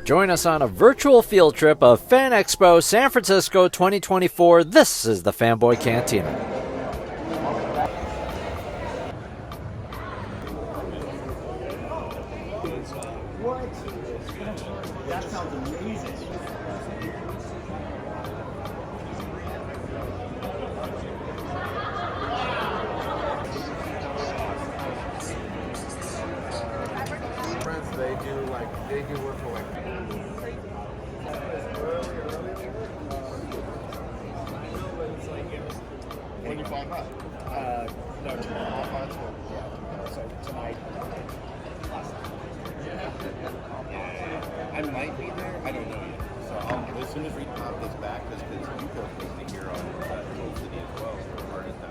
Join us on a virtual field trip of Fan Expo San Francisco 2024. This is the Fanboy Cantina. What? That sounds amazing. They do work for like 25 bucks. No, tomorrow. So tonight. I might be there. I don't know yet. So as soon as Reed Pop gets back, because you go to here on Cold City as well. So hard as that.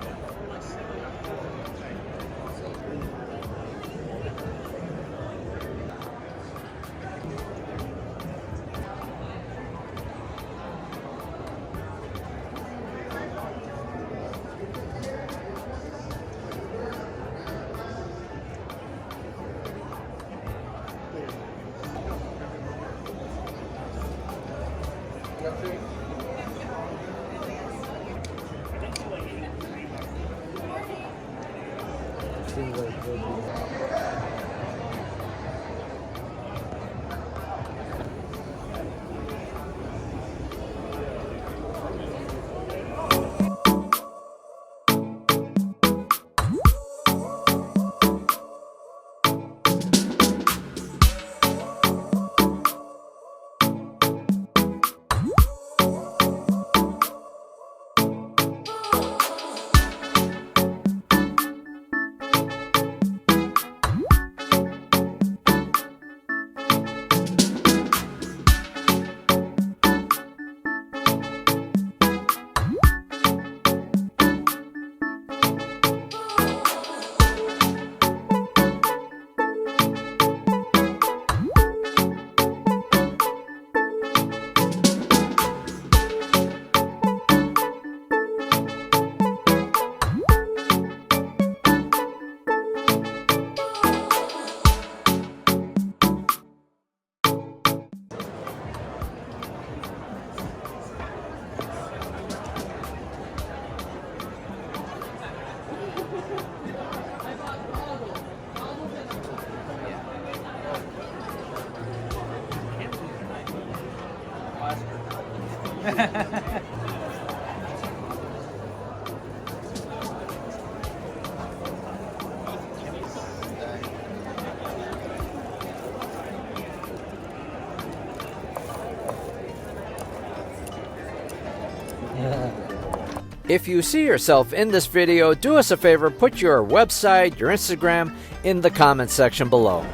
If you see yourself in this video, do us a favor, put your website, your Instagram in the comments section below. You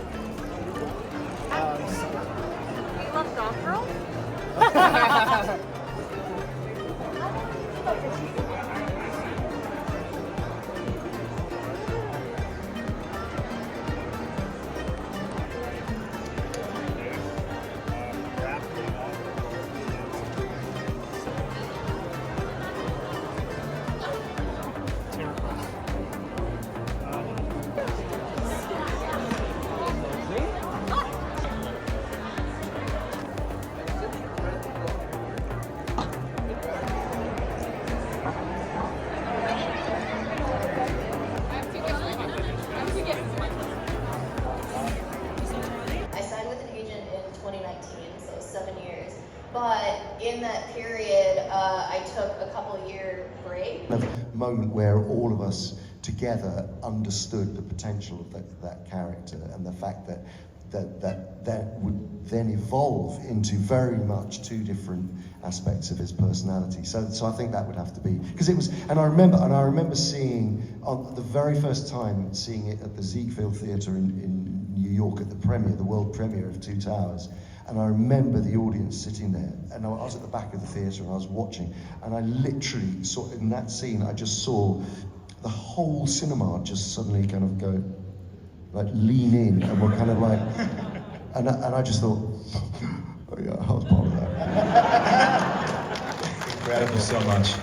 love Dog Girl? But in that period, I took a couple-year break. A moment where all of us together understood the potential of that character and the fact that would then evolve into very much two different aspects of his personality. So I think that would have to be, because it was, and I remember seeing, on the very first time, seeing it at the Ziegfeld Theatre in New York at the premiere, the world premiere of Two Towers. And I remember the audience sitting there, and I was at the back of the theatre and I was watching, and I literally saw, in that scene, I just saw the whole cinema just suddenly kind of go, like lean in, and we're kind of like, and I just thought, oh yeah, I was part of that. Incredible so much.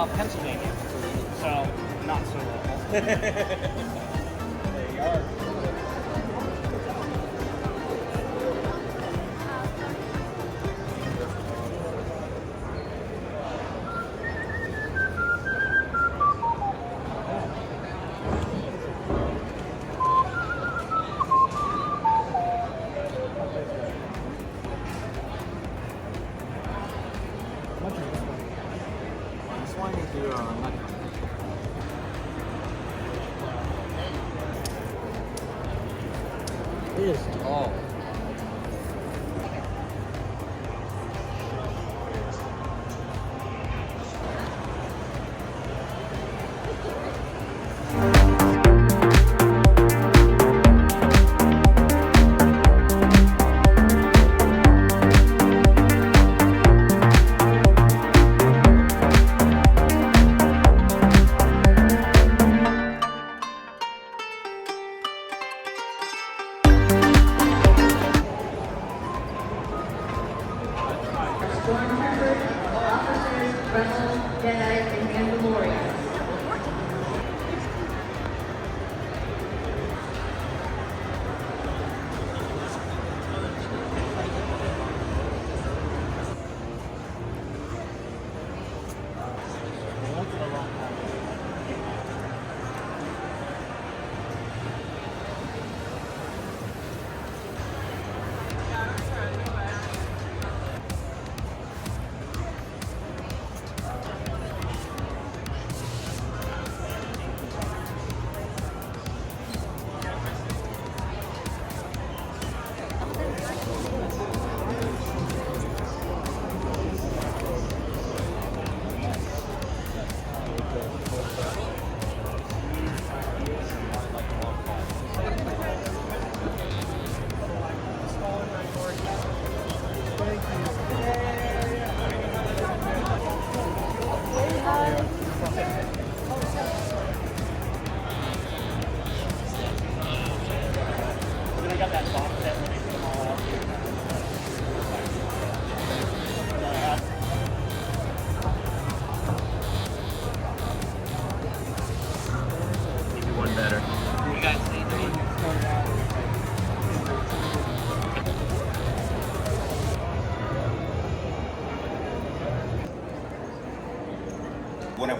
Pennsylvania. So, not so local. There you are. It is tall.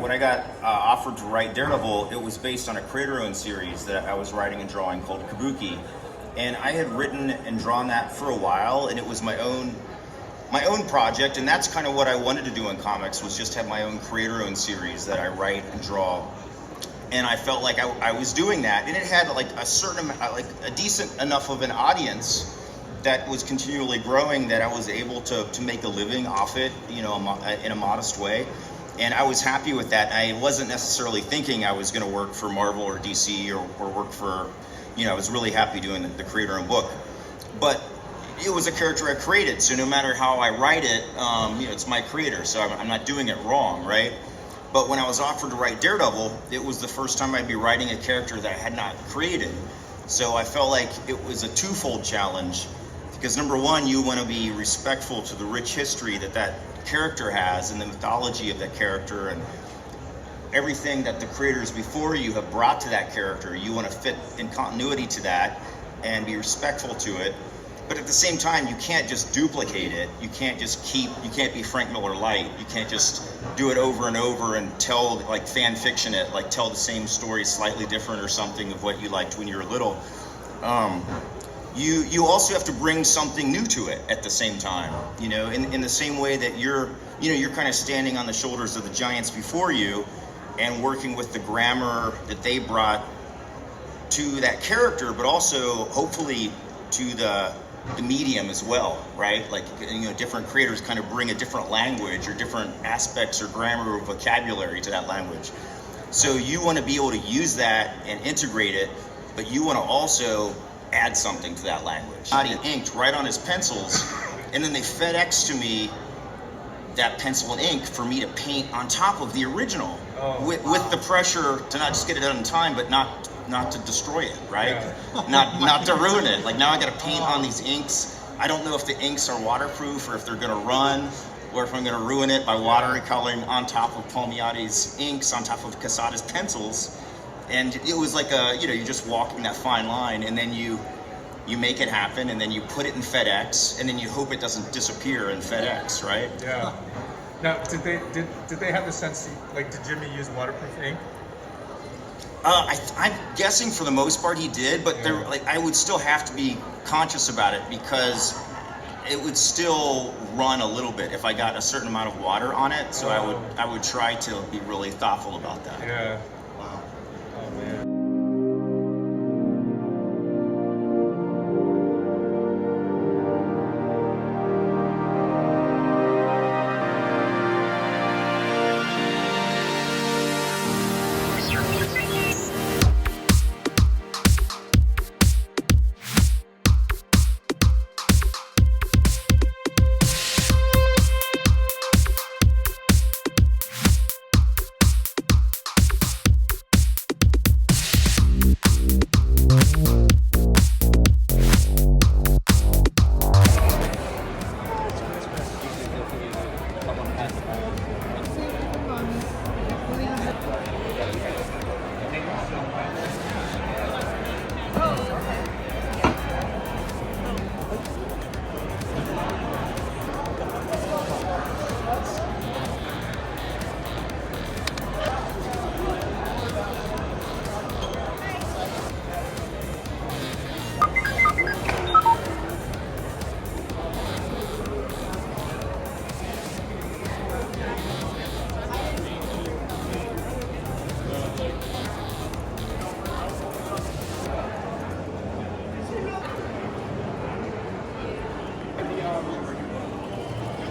When I got offered to write Daredevil, it was based on a creator-owned series that I was writing and drawing called Kabuki, and I had written and drawn that for a while, and it was my own project, and that's kind of what I wanted to do in comics, was just have my own creator-owned series that I write and draw. And I felt like I was doing that, and it had like a certain, like a decent enough of an audience that was continually growing that I was able to make a living off it, you know, in a modest way. And I was happy with that. I wasn't necessarily thinking I was going to work for Marvel or DC or work for, you know, I was really happy doing the creator-owned book. But it was a character I created, so no matter how I write it, you know, it's my creator, so I'm not doing it wrong, right? But when I was offered to write Daredevil, it was the first time I'd be writing a character that I had not created. So I felt like it was a twofold challenge, because number one, you want to be respectful to the rich history that character has and the mythology of that character and everything that the creators before you have brought to that character. You want to fit in continuity to that and be respectful to it. But at the same time, you can't just duplicate it. You can't be Frank Miller Light. You can't just do it over and over and tell, like, fan fiction it, like tell the same story slightly different or something of what you liked when you were little. You also have to bring something new to it at the same time, you know, in the same way that you're kind of standing on the shoulders of the giants before you and working with the grammar that they brought to that character, but also hopefully to the medium as well, right? Like, you know, different creators kind of bring a different language or different aspects or grammar or vocabulary to that language. So you want to be able to use that and integrate it, but you want to also add something to that language. He inked right on his pencils, and then they FedEx to me that pencil and ink for me to paint on top of the original, with the pressure to not just get it done in time, but not to destroy it, right? Yeah. not to ruin it. Like, now I got to paint on these inks. I don't know if the inks are waterproof or if they're going to run. or if I'm going to ruin it by watercoloring on top of Palmiotti's inks, on top of Casada's pencils. And it was like you're just walking that fine line, and then you make it happen, and then you put it in FedEx, and then you hope it doesn't disappear in FedEx, right? Yeah. Now, did they have the sense, like, did Jimmy use waterproof ink? I'm guessing for the most part he did, but I would still have to be conscious about it, because it would still run a little bit if I got a certain amount of water on it. So I would try to be really thoughtful about that. Yeah. Wow. Oh man.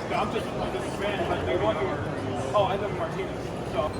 I'm just a fan, but they want you. Oh, I live in Martinez, so.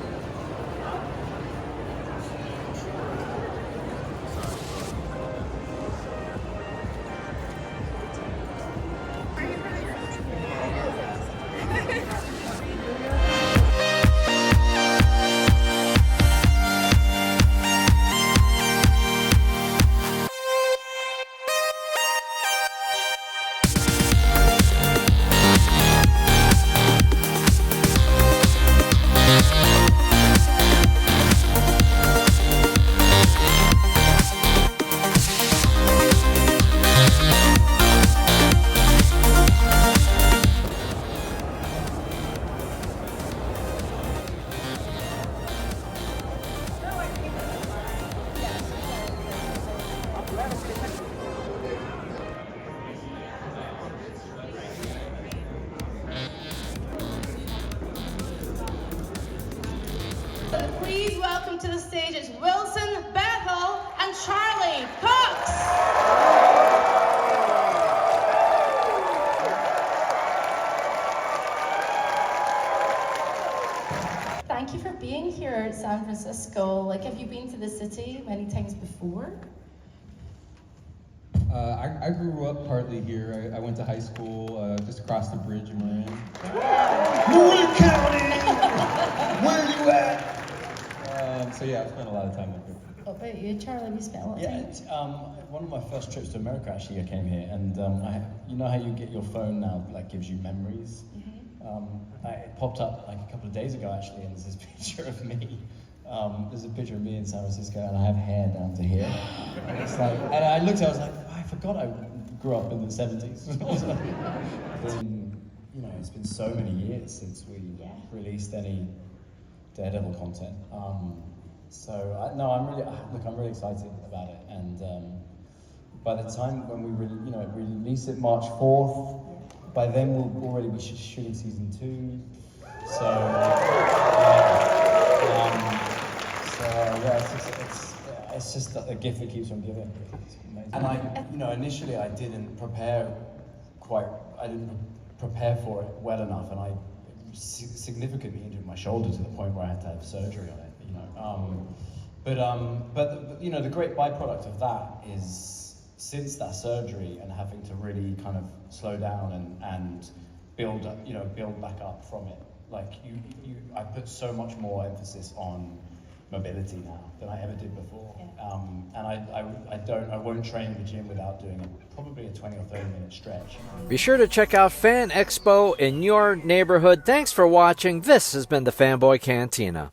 Please welcome to the stages Wilson, Bethel, and Charlie Cox. Thank you for being here at San Francisco. Like, have you been to the city many times before? I grew up partly here. I went to high school just across the bridge in Marin. Marin County! Where are you at? So yeah, I've spent a lot of time up here. What about you, Charlie? Have you spent a lot of Yeah, time? it's, one of my first trips to America, actually, I came here, and you know how you get your phone now, like, gives you memories? It popped up like a couple of days ago, actually, and there's this picture of me. There's a picture of me in San Francisco, and I have hair down to here. And it's like, and I looked, I was like, oh, I forgot I grew up in the 70s. You know, it's been so many years since we released any Daredevil content. I'm really excited about it, and by the time when we release it March 4th, by then we'll already be shooting season 2. It's just a gift that keeps on giving. And initially I didn't prepare for it well enough, and I significantly injured my shoulder to the point where I had to have surgery on it. But the great byproduct of that is, since that surgery and having to really kind of slow down and build back up from it, like I put so much more emphasis on mobility now than I ever did before. And I won't train in the gym without doing probably a 20 or 30 minute stretch. Be sure to check out Fan Expo in your neighborhood. Thanks for watching. This has been the Fanboy Cantina.